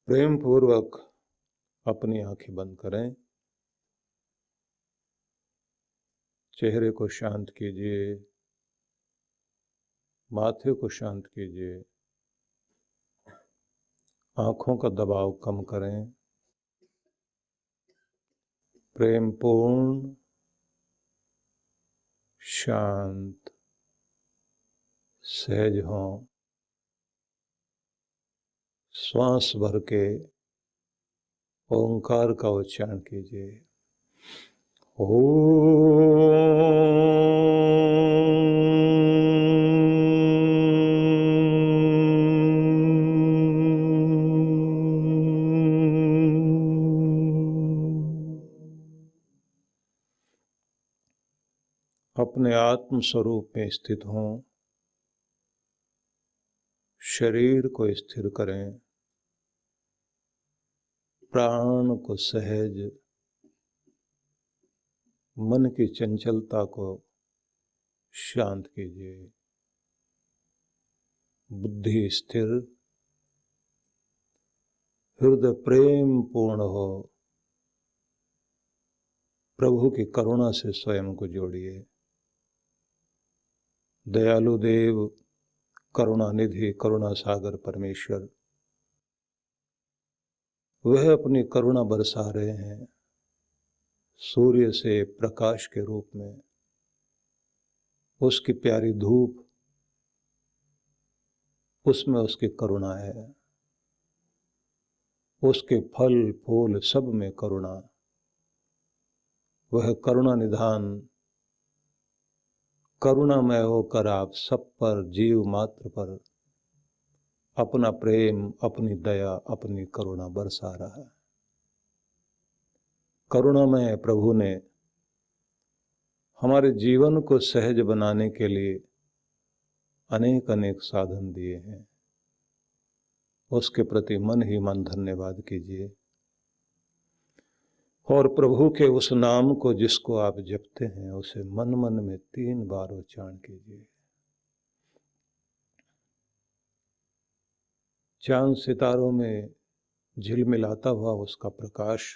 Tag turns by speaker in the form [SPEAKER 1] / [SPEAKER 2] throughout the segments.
[SPEAKER 1] प्रेम पूर्वक अपनी आंखें बंद करें, चेहरे को शांत कीजिए, माथे को शांत कीजिए, आंखों का दबाव कम करें। प्रेमपूर्ण, शांत, सहज हों। श्वास भर के ओंकार का उच्चारण कीजिए। अपने आत्म स्वरूप में स्थित हों। शरीर को स्थिर करें, प्राण को सहज, मन की चंचलता को शांत कीजिए। बुद्धि स्थिर, हृदय प्रेम पूर्ण हो। प्रभु की करुणा से स्वयं को जोड़िए। दयालु देव, करुणा निधि, करुणा सागर परमेश्वर, वह अपनी करुणा बरसा रहे हैं सूर्य से प्रकाश के रूप में। उसकी प्यारी धूप, उसमें उसकी करुणा है। उसके फल फूल सब में करुणा। वह करुणा निधान करुणामय होकर आप सब पर, जीव मात्र पर अपना प्रेम, अपनी दया, अपनी करुणा बरसा रहा है। करुणामय प्रभु ने हमारे जीवन को सहज बनाने के लिए अनेक अनेक साधन दिए हैं। उसके प्रति मन ही मन धन्यवाद कीजिए। और प्रभु के उस नाम को जिसको आप जपते हैं, उसे मन मन में 3 बार उच्चारण कीजिए। चांद सितारों में झिलमिलाता हुआ उसका प्रकाश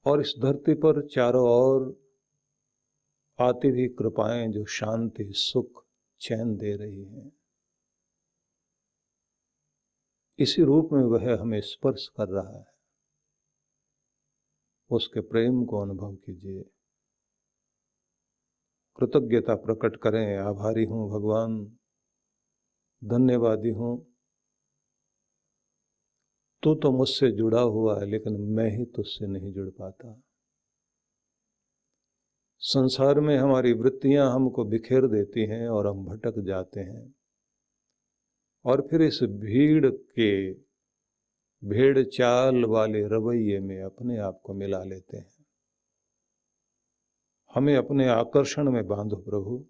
[SPEAKER 1] और इस धरती पर चारों ओर आती हुई कृपाएं जो शांति, सुख, चैन दे रही हैं, इसी रूप में वह हमें स्पर्श कर रहा है। उसके प्रेम को अनुभव कीजिए। कृतज्ञता प्रकट करें। आभारी हूं भगवान, धन्यवादी हूं। तू तो मुझसे जुड़ा हुआ है, लेकिन मैं ही तुझसे नहीं जुड़ पाता। संसार में हमारी वृत्तियां हमको बिखेर देती हैं और हम भटक जाते हैं, और फिर इस भेड़ चाल वाले रवैये में अपने आप को मिला लेते हैं। हमें अपने आकर्षण में बांधो प्रभु।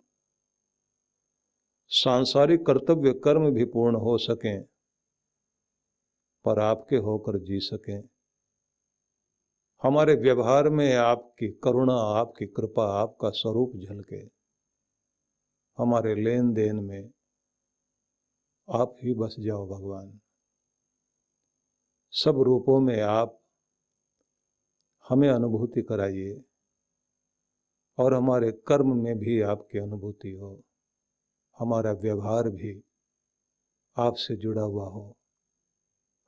[SPEAKER 1] सांसारिक कर्तव्य कर्म भी पूर्ण हो सकें, पर आपके होकर जी सकें। हमारे व्यवहार में आपकी करुणा, आपकी कृपा, आपका स्वरूप झलके। हमारे लेन देन में आप ही बस जाओ भगवान। सब रूपों में आप हमें अनुभूति कराइए, और हमारे कर्म में भी आपकी अनुभूति हो। हमारा व्यवहार भी आपसे जुड़ा हुआ हो।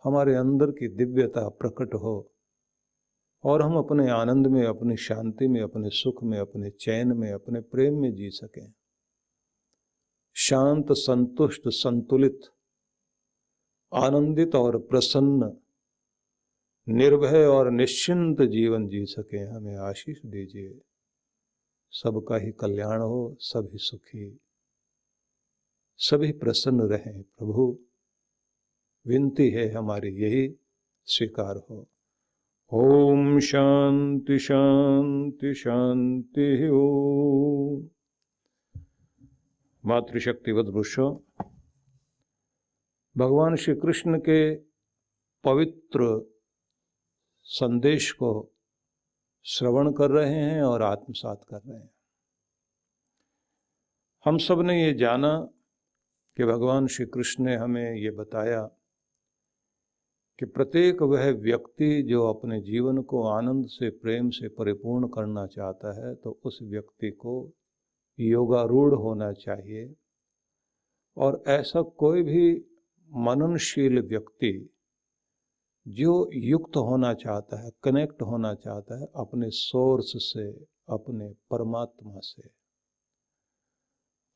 [SPEAKER 1] हमारे अंदर की दिव्यता प्रकट हो, और हम अपने आनंद में, अपनी शांति में, अपने सुख में, अपने चैन में, अपने प्रेम में जी सकें। शांत, संतुष्ट, संतुलित, आनंदित और प्रसन्न, निर्भय और निश्चिंत जीवन जी सके। हमें आशीष दीजिए। सबका ही कल्याण हो, सभी सुखी, सभी प्रसन्न रहें। प्रभु, विनती है हमारी यही, स्वीकार हो। ओम शांति शांति शांति। ओम। मातृशक्तिवद वृषो, भगवान श्री कृष्ण के पवित्र संदेश को श्रवण कर रहे हैं और आत्मसात कर रहे हैं। हम सब ने ये जाना कि भगवान श्री कृष्ण ने हमें ये बताया कि प्रत्येक वह व्यक्ति जो अपने जीवन को आनंद से, प्रेम से परिपूर्ण करना चाहता है, तो उस व्यक्ति को योगारूढ़ होना चाहिए। और ऐसा कोई भी मननशील व्यक्ति जो युक्त होना चाहता है, कनेक्ट होना चाहता है अपने सोर्स से, अपने परमात्मा से,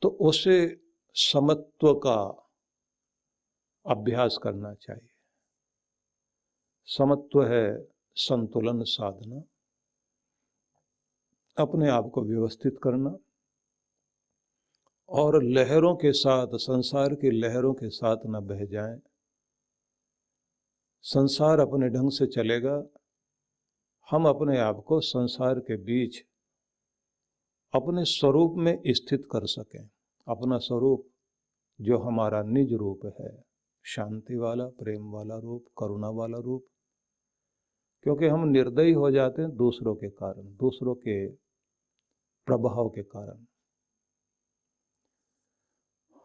[SPEAKER 1] तो उसे समत्व का अभ्यास करना चाहिए। समत्व है संतुलन साधना, अपने आप को व्यवस्थित करना और लहरों के साथ, संसार की लहरों के साथ न बह जाएं। संसार अपने ढंग से चलेगा, हम अपने आप को संसार के बीच अपने स्वरूप में स्थित कर सकें। अपना स्वरूप जो हमारा निज रूप है, शांति वाला, प्रेम वाला रूप, करुणा वाला रूप। क्योंकि हम निर्दयी हो जाते हैं दूसरों के कारण, दूसरों के प्रभाव के कारण।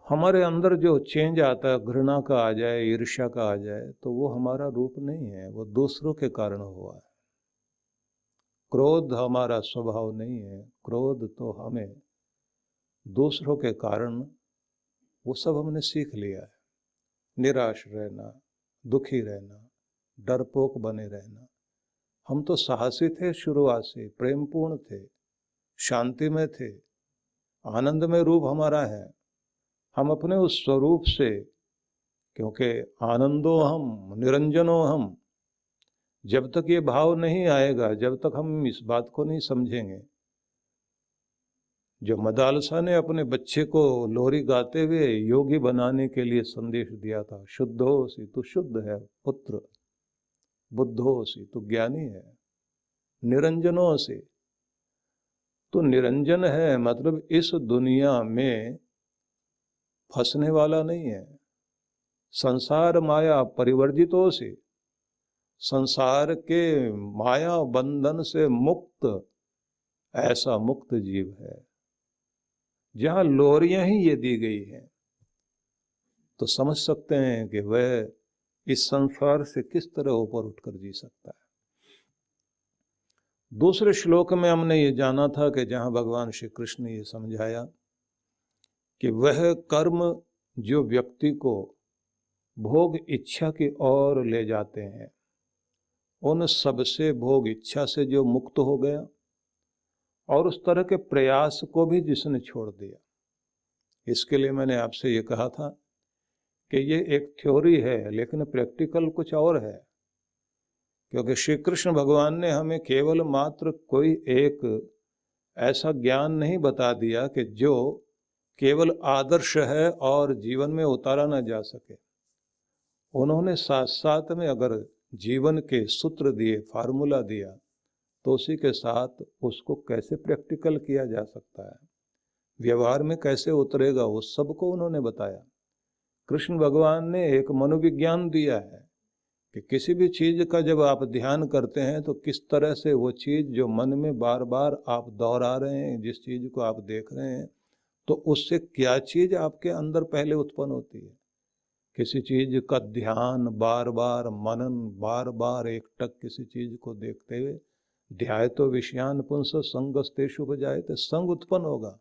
[SPEAKER 1] हमारे अंदर जो चेंज आता है, घृणा का आ जाए, ईर्ष्या का आ जाए, तो वो हमारा रूप नहीं है, वो दूसरों के कारण हुआ है। क्रोध हमारा स्वभाव नहीं है, क्रोध तो हमें दूसरों के कारण, वो सब हमने सीख लिया है। निराश रहना, दुखी रहना, डरपोक बने रहना। हम तो साहसी थे शुरुआत से, प्रेमपूर्ण थे, शांति में थे, आनंद में रूप हमारा है। हम अपने उस स्वरूप से, क्योंकि आनंदो हम निरंजनो हम, जब तक ये भाव नहीं आएगा, जब तक हम इस बात को नहीं समझेंगे। जो मदालसा ने अपने बच्चे को लोरी गाते हुए योगी बनाने के लिए संदेश दिया था, शुद्धोसी तू शुद्ध है पुत्र, बुद्धोसी तू ज्ञानी है, निरंजनोसी तो निरंजन है, मतलब इस दुनिया में फंसने वाला नहीं है। संसार माया परिवर्जितों से, संसार के माया बंधन से मुक्त ऐसा मुक्त जीव है। जहां लोरियां ही ये दी गई हैं, तो समझ सकते हैं कि वह इस संसार से किस तरह ऊपर उठकर जी सकता है। दूसरे श्लोक में हमने ये जाना था कि जहां भगवान श्री कृष्ण ने ये समझाया कि वह कर्म जो व्यक्ति को भोग इच्छा की ओर ले जाते हैं, उन सबसे, भोग इच्छा से जो मुक्त हो गया और उस तरह के प्रयास को भी जिसने छोड़ दिया। इसके लिए मैंने आपसे ये कहा था कि ये एक थ्योरी है, लेकिन प्रैक्टिकल कुछ और है। क्योंकि श्री कृष्ण भगवान ने हमें केवल मात्र कोई एक ऐसा ज्ञान नहीं बता दिया कि जो केवल आदर्श है और जीवन में उतारा ना जा सके। उन्होंने साथ साथ में अगर जीवन के सूत्र दिए, फार्मूला दिया, तो उसी के साथ उसको कैसे प्रैक्टिकल किया जा सकता है, व्यवहार में कैसे उतरेगा, उस सबको उन्होंने बताया। कृष्ण भगवान ने एक मनोविज्ञान दिया है कि किसी भी चीज का जब आप ध्यान करते हैं तो किस तरह से वो चीज जो मन में बार बार आप दोहरा रहे हैं, जिस चीज को आप देख रहे हैं, तो उससे क्या चीज आपके अंदर पहले उत्पन्न होती है। किसी चीज का ध्यान, बार बार मनन, बार बार एकटक किसी चीज को देखते हुए, ध्याय तो विषयान पुंस संगस्तेषु उपजाए, तो संग उत्पन्न होगा।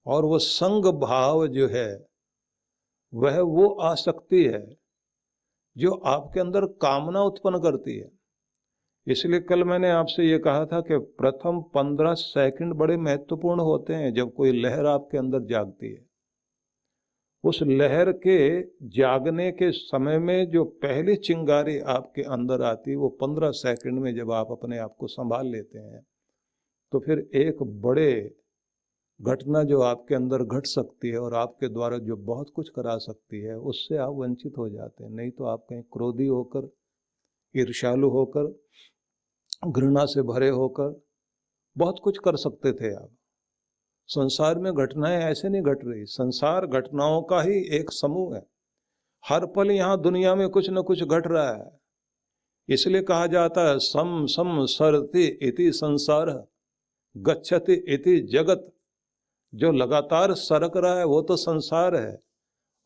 [SPEAKER 1] और वो संग भाव जो है वह वो आसक्ति है जो आपके अंदर कामना उत्पन्न करती है। इसलिए कल मैंने आपसे ये कहा था कि प्रथम 15 सेकंड बड़े महत्वपूर्ण होते हैं। जब कोई लहर आपके अंदर जागती है, उस लहर के जागने के समय में जो पहली चिंगारी आपके अंदर आती है, वो 15 सेकंड में जब आप अपने आप को संभाल लेते हैं, तो फिर एक बड़े घटना जो आपके अंदर घट सकती है और आपके द्वारा जो बहुत कुछ करा सकती है, उससे आप वंचित हो जाते हैं। नहीं तो आप कहीं क्रोधी होकर, ईर्ष्यालु होकर, घृणा से भरे होकर बहुत कुछ कर सकते थे आप। संसार में घटनाएं ऐसे नहीं घट रही, संसार घटनाओं का ही एक समूह है। हर पल यहाँ दुनिया में कुछ न कुछ घट रहा है। इसलिए कहा जाता है सम सम सरति इति संसार गच्छति इति जगत। जो लगातार सरक रहा है वो तो संसार है,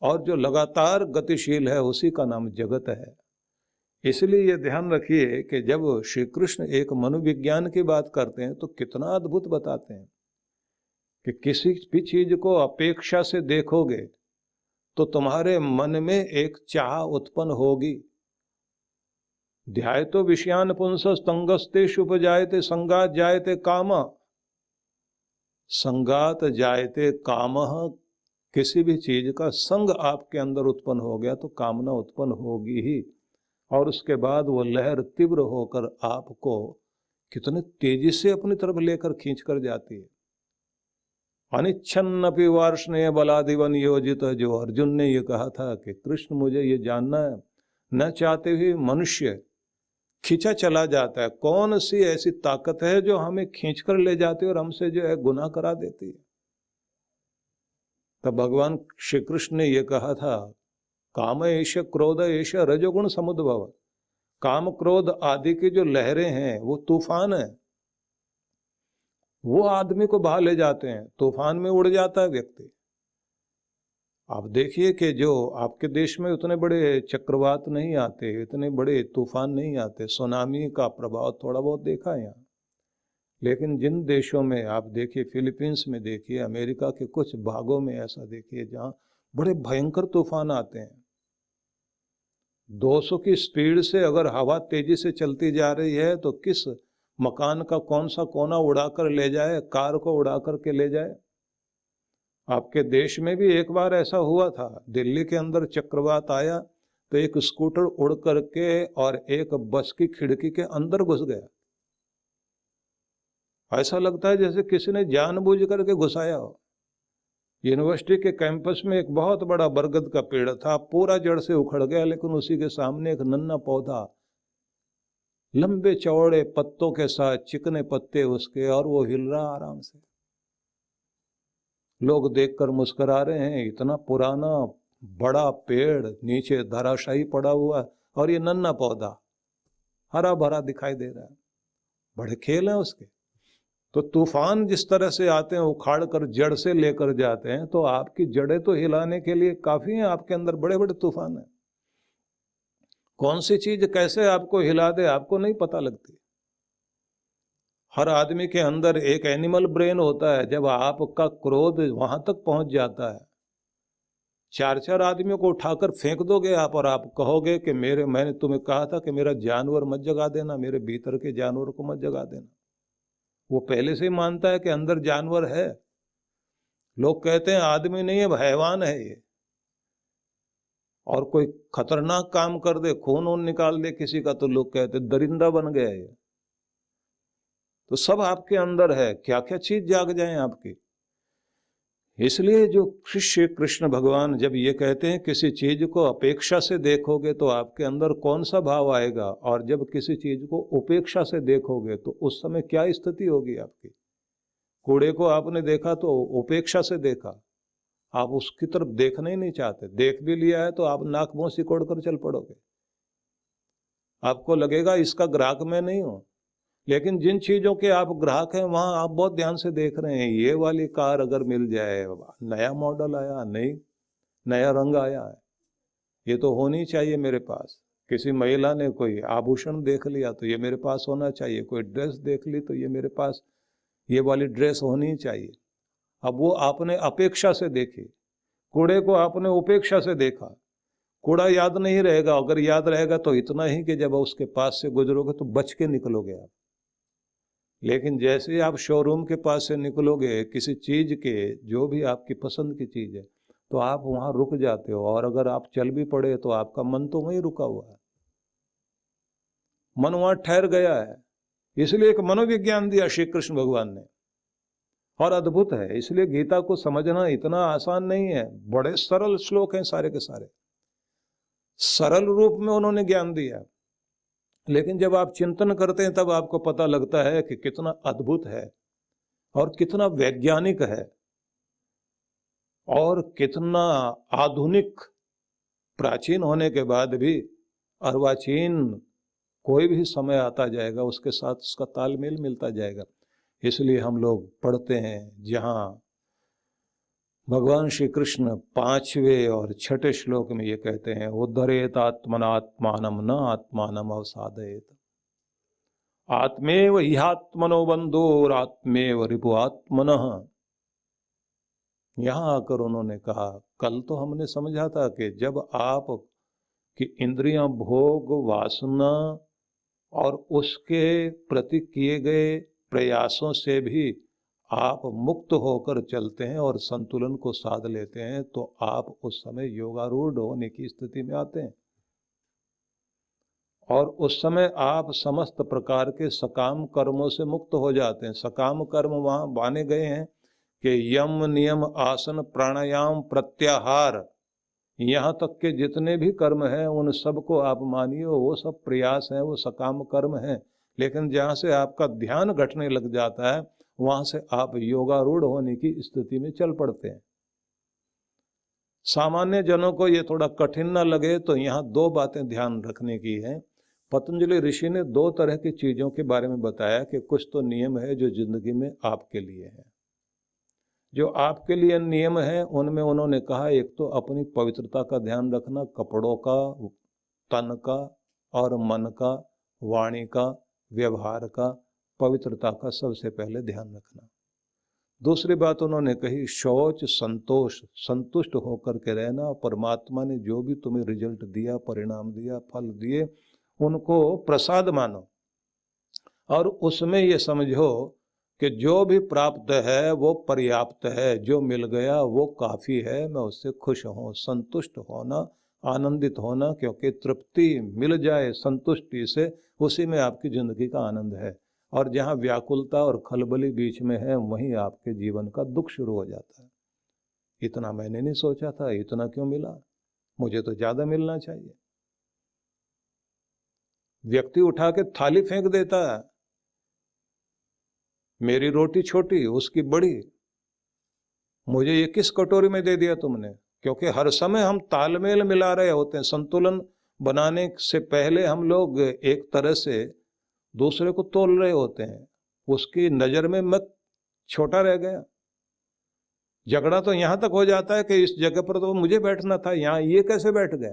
[SPEAKER 1] और जो लगातार गतिशील है उसी का नाम जगत है। इसलिए ये ध्यान रखिए कि जब श्री कृष्ण एक मनोविज्ञान की बात करते हैं तो कितना अद्भुत बताते हैं कि किसी भी चीज को अपेक्षा से देखोगे तो तुम्हारे मन में एक चाह उत्पन्न होगी। ध्यायतो विषयान पुंसस तंगस्तेषु उपजायते संगात जायते काम। संगात जायते काम, किसी भी चीज का संग आपके अंदर उत्पन्न हो गया तो कामना उत्पन्न होगी ही, और उसके बाद वो लहर तीव्र होकर आपको कितने तेजी से अपनी तरफ लेकर खींच कर जाती है। अनिच्छन्नपि वार्ष्णेय बलादिवन योजित, जो अर्जुन ने ये कहा था कि कृष्ण मुझे ये जानना है, न चाहते हुए मनुष्य खींचा चला जाता है। कौन सी ऐसी ताकत है जो हमें खींचकर ले जाती है और हमसे जो है गुनाह करा देती है। तब भगवान श्री कृष्ण ने यह कहा था, काम एष क्रोध एष रजोगुण समुद्भव। काम क्रोध आदि की जो लहरें हैं वो तूफान है, वो आदमी को बहा ले जाते हैं, तूफान में उड़ जाता है व्यक्ति। आप देखिए कि जो आपके देश में उतने बड़े चक्रवात नहीं आते, इतने बड़े तूफान नहीं आते, सुनामी का प्रभाव थोड़ा बहुत देखा है यहाँ, लेकिन जिन देशों में आप देखिए, फिलीपींस में देखिए, अमेरिका के कुछ भागों में ऐसा देखिए जहाँ बड़े भयंकर तूफान आते हैं। 200 की स्पीड से अगर हवा तेजी से चलती जा रही है तो किस मकान का कौन सा कोना उड़ाकर ले जाए, कार को उड़ा करके ले जाए। आपके देश में भी एक बार ऐसा हुआ था, दिल्ली के अंदर चक्रवात आया तो एक स्कूटर उड़ करके और एक बस की खिड़की के अंदर घुस गया। ऐसा लगता है जैसे किसी ने जानबूझ करके घुसाया हो। यूनिवर्सिटी के कैंपस में एक बहुत बड़ा बरगद का पेड़ था, पूरा जड़ से उखड़ गया, लेकिन उसी के सामने एक नन्हा पौधा, लंबे चौड़े पत्तों के साथ, चिकने पत्ते उसके, और वो हिल रहा आराम से। लोग देखकर मुस्कुरा रहे हैं, इतना पुराना बड़ा पेड़ नीचे धराशायी पड़ा हुआ और ये नन्हा पौधा हरा भरा दिखाई दे रहा है। बड़े खेल हैं उसके। तो तूफान जिस तरह से आते हैं, उखाड़ कर जड़ से लेकर जाते हैं, तो आपकी जड़ें तो हिलाने के लिए काफी हैं, आपके अंदर बड़े बड़े तूफान हैं। कौन सी चीज कैसे आपको हिला दे आपको नहीं पता लगती। हर आदमी के अंदर एक एनिमल ब्रेन होता है। जब आपका क्रोध वहां तक पहुंच जाता है, 4-4 आदमियों को उठाकर फेंक दोगे आप, और आप कहोगे कि मैंने तुम्हें कहा था कि मेरा जानवर मत जगा देना, मेरे भीतर के जानवर को मत जगा देना। वो पहले से ही मानता है कि अंदर जानवर है। लोग कहते हैं आदमी नहीं है, हैवान है ये। और कोई खतरनाक काम कर दे, खून वून निकाल दे किसी का, तो लोग कहते दरिंदा बन गया ये। तो सब आपके अंदर है, क्या क्या चीज जाग जाए आपकी। इसलिए जो श्री कृष्ण भगवान जब ये कहते हैं किसी चीज को अपेक्षा से देखोगे तो आपके अंदर कौन सा भाव आएगा, और जब किसी चीज को उपेक्षा से देखोगे तो उस समय क्या स्थिति होगी आपकी। कूड़े को आपने देखा तो उपेक्षा से देखा, आप उसकी तरफ देखना ही नहीं चाहते। देख भी लिया है तो आप नाक मुंह सिकोड़ कर चल पड़ोगे, आपको लगेगा इसका ग्राहक मैं नहीं हूं। लेकिन जिन चीजों के आप ग्राहक हैं वहां आप बहुत ध्यान से देख रहे हैं। ये वाली कार अगर मिल जाए, नया मॉडल आया, नया रंग आया है, ये तो होनी चाहिए मेरे पास। किसी महिला ने कोई आभूषण देख लिया तो ये मेरे पास होना चाहिए। कोई ड्रेस देख ली तो ये मेरे पास ये वाली ड्रेस होनी चाहिए। अब वो आपने अपेक्षा से देखी, कूड़े को आपने उपेक्षा से देखा। कूड़ा याद नहीं रहेगा, अगर याद रहेगा तो इतना ही कि जब उसके पास से गुजरोगे तो बच के निकलोगे आप। लेकिन जैसे आप शोरूम के पास से निकलोगे किसी चीज के, जो भी आपकी पसंद की चीज है, तो आप वहां रुक जाते हो, और अगर आप चल भी पड़े तो आपका मन तो वहीं रुका हुआ है, मन वहां ठहर गया है। इसलिए एक मनोविज्ञान दिया श्री कृष्ण भगवान ने, और अद्भुत है। इसलिए गीता को समझना इतना आसान नहीं है। बड़े सरल श्लोक हैं सारे के सारे, सरल रूप में उन्होंने ज्ञान दिया। लेकिन जब आप चिंतन करते हैं तब आपको पता लगता है कि कितना अद्भुत है, और कितना वैज्ञानिक है, और कितना आधुनिक। प्राचीन होने के बाद भी अर्वाचीन कोई भी समय आता जाएगा, उसके साथ उसका तालमेल मिलता जाएगा। इसलिए हम लोग पढ़ते हैं, जहाँ भगवान श्री कृष्ण 5वें और 6ठे श्लोक में ये कहते हैं, उद्धरेत आत्मनात्मानम न आत्मानम अवसादयेत, आत्मेव ह्यात्मनो बंधुर आत्मेव रिपु आत्मनः। यहां आकर उन्होंने कहा, कल तो हमने समझा था कि जब आप की इंद्रियां भोग वासना और उसके प्रति किए गए प्रयासों से भी आप मुक्त होकर चलते हैं और संतुलन को साध लेते हैं, तो आप उस समय योगारूढ़ होने की स्थिति में आते हैं और उस समय आप समस्त प्रकार के सकाम कर्मों से मुक्त हो जाते हैं। सकाम कर्म वहां माने गए हैं कि यम नियम आसन प्राणायाम प्रत्याहार, यहाँ तक के जितने भी कर्म हैं उन सबको आप मानिए वो सब प्रयास हैं, वो सकाम कर्म हैं। लेकिन जहाँ से आपका ध्यान घटने लग जाता है वहां से आप योगारूढ़ होने की स्थिति में चल पड़ते हैं। सामान्य जनों को ये थोड़ा कठिन न लगे तो यहाँ दो बातें ध्यान रखने की हैं। पतंजलि ऋषि ने दो तरह की चीजों के बारे में बताया कि कुछ तो नियम है जो जिंदगी में आपके लिए है। जो आपके लिए नियम है उनमें उन्होंने कहा, एक तो अपनी पवित्रता का ध्यान रखना, कपड़ों का, तन का और मन का, वाणी का, व्यवहार का, पवित्रता का सबसे पहले ध्यान रखना। दूसरी बात उन्होंने कही, शौच संतोष, संतुष्ट होकर के रहना। परमात्मा ने जो भी तुम्हें रिजल्ट दिया, परिणाम दिया, फल दिए, उनको प्रसाद मानो और उसमें ये समझो कि जो भी प्राप्त है वो पर्याप्त है, जो मिल गया वो काफ़ी है, मैं उससे खुश हूँ। संतुष्ट होना, आनंदित होना, क्योंकि तृप्ति मिल जाए संतुष्टि से, उसी में आपकी ज़िंदगी का आनंद है। और जहाँ व्याकुलता और खलबली बीच में है वहीं आपके जीवन का दुख शुरू हो जाता है। इतना मैंने नहीं सोचा था, इतना क्यों मिला, मुझे तो ज़्यादा मिलना चाहिए। व्यक्ति उठा के थाली फेंक देता है, मेरी रोटी छोटी उसकी बड़ी, मुझे ये किस कटोरी में दे दिया तुमने। क्योंकि हर समय हम तालमेल मिला रहे होते हैं। संतुलन बनाने से पहले हम लोग एक तरह से दूसरे को तोल रहे होते हैं, उसकी नज़र में मैं छोटा रह गया। झगड़ा तो यहाँ तक हो जाता है कि इस जगह पर तो मुझे बैठना था, यहाँ ये कैसे बैठ गया।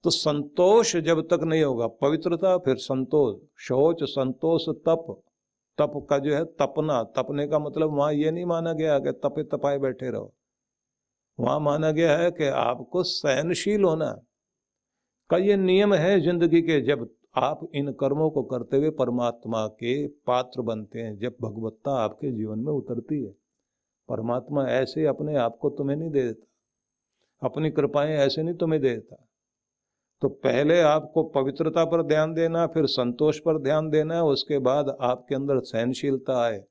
[SPEAKER 1] तो संतोष जब तक नहीं होगा, पवित्रता फिर संतोष, शौच संतोष तप, तप का जो है तपना, तपने का मतलब वहां ये नहीं माना गया कि तपे तपाए बैठे रहो, वहां माना गया है कि आपको सहनशील होना का ये नियम है जिंदगी के। जब आप इन कर्मों को करते हुए परमात्मा के पात्र बनते हैं, जब भगवत्ता आपके जीवन में उतरती है, परमात्मा ऐसे अपने आप को तुम्हें नहीं दे देता, अपनी कृपाएं ऐसे नहीं तुम्हें दे देता। तो पहले आपको पवित्रता पर ध्यान देना, फिर संतोष पर ध्यान देना है, उसके बाद आपके अंदर सहनशीलता आए,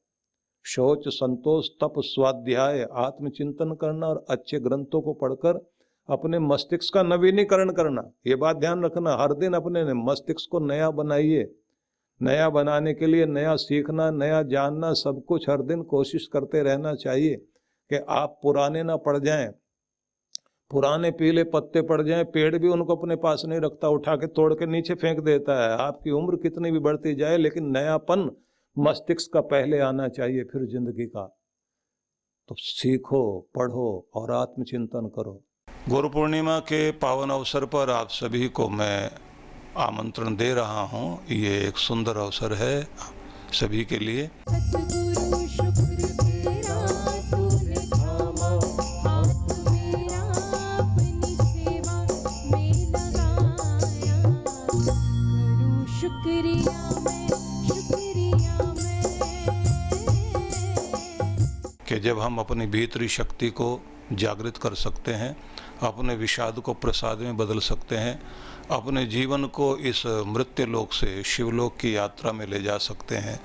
[SPEAKER 1] शौच संतोष तप स्वाध्याय, आत्मचिंतन करना और अच्छे ग्रंथों को पढ़कर अपने मस्तिष्क का नवीनीकरण करना। ये बात ध्यान रखना, हर दिन अपने मस्तिष्क को नया बनाइए। नया बनाने के लिए नया सीखना, नया जानना, सब कुछ हर दिन कोशिश करते रहना चाहिए कि आप पुराने ना पड़ जाएं। पुराने पीले पत्ते पड़ जाएं, पेड़ भी उनको अपने पास नहीं रखता, उठा के तोड़ के नीचे फेंक देता है। आपकी उम्र कितनी भी बढ़ती जाए, लेकिन नयापन मस्तिष्क का पहले आना चाहिए, फिर जिंदगी का। तो सीखो, पढ़ो और आत्मचिंतन करो। गुरु पूर्णिमा के पावन अवसर पर आप सभी को मैं आमंत्रण दे रहा हूँ। ये एक सुंदर अवसर है सभी के लिए। कि जब हम अपनी भीतरी शक्ति को जागृत कर सकते हैं, अपने विषाद को प्रसाद में बदल सकते हैं, अपने जीवन को इस मृत्यु लोक से शिवलोक की यात्रा में ले जा सकते हैं,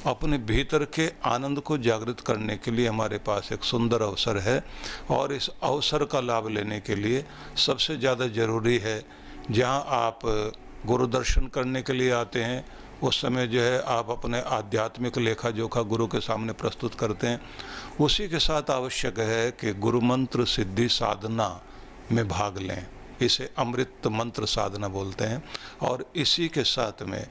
[SPEAKER 1] अपने भीतर के आनंद को जागृत करने के लिए हमारे पास एक सुंदर अवसर है। और इस अवसर का लाभ लेने के लिए सबसे ज़्यादा ज़रूरी है, जहां आप गुरु दर्शन करने के लिए आते हैं उस समय जो है आप अपने आध्यात्मिक लेखा जोखा गुरु के सामने प्रस्तुत करते हैं। उसी के साथ आवश्यक है कि गुरु मंत्र सिद्धि साधना में भाग लें। इसे अमृत मंत्र साधना बोलते हैं। और इसी के साथ में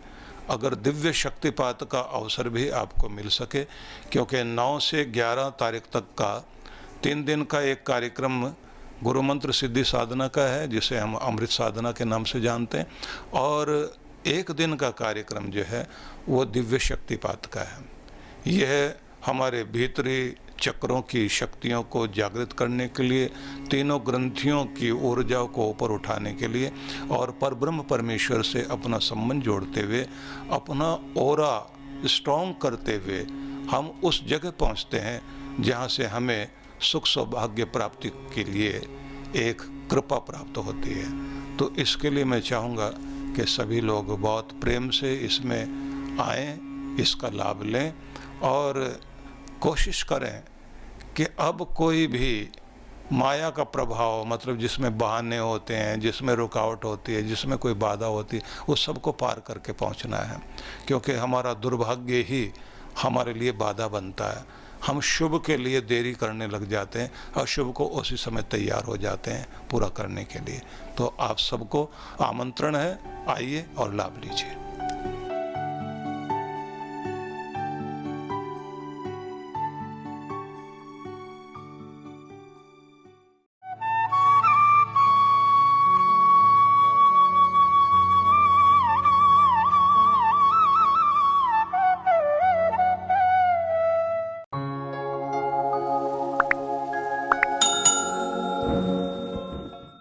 [SPEAKER 1] अगर दिव्य शक्तिपात का अवसर भी आपको मिल सके, क्योंकि 9 से 11 तारीख तक का 3 दिन का एक कार्यक्रम गुरु मंत्र सिद्धि साधना का है, जिसे हम अमृत साधना के नाम से जानते हैं, और 1 दिन का कार्यक्रम जो है वो दिव्य शक्तिपात का है। यह हमारे भीतरी चक्रों की शक्तियों को जागृत करने के लिए, तीनों ग्रंथियों की ऊर्जा को ऊपर उठाने के लिए और परब्रह्म परमेश्वर से अपना संबंध जोड़ते हुए, अपना ऑरा स्ट्रॉन्ग करते हुए हम उस जगह पहुंचते हैं जहां से हमें सुख सौभाग्य प्राप्ति के लिए एक कृपा प्राप्त होती है। तो इसके लिए मैं चाहूँगा कि सभी लोग बहुत प्रेम से इसमें आएँ, इसका लाभ लें और कोशिश करें कि अब कोई भी माया का प्रभाव, मतलब जिसमें बहाने होते हैं, जिसमें रुकावट होती है, जिसमें कोई बाधा होती है, उस सबको पार करके पहुंचना है, क्योंकि हमारा दुर्भाग्य ही हमारे लिए बाधा बनता है। हम शुभ के लिए देरी करने लग जाते हैं, अशुभ को उसी समय तैयार हो जाते हैं पूरा करने के लिए। तो आप सबको आमंत्रण है, आइए और लाभ लीजिए।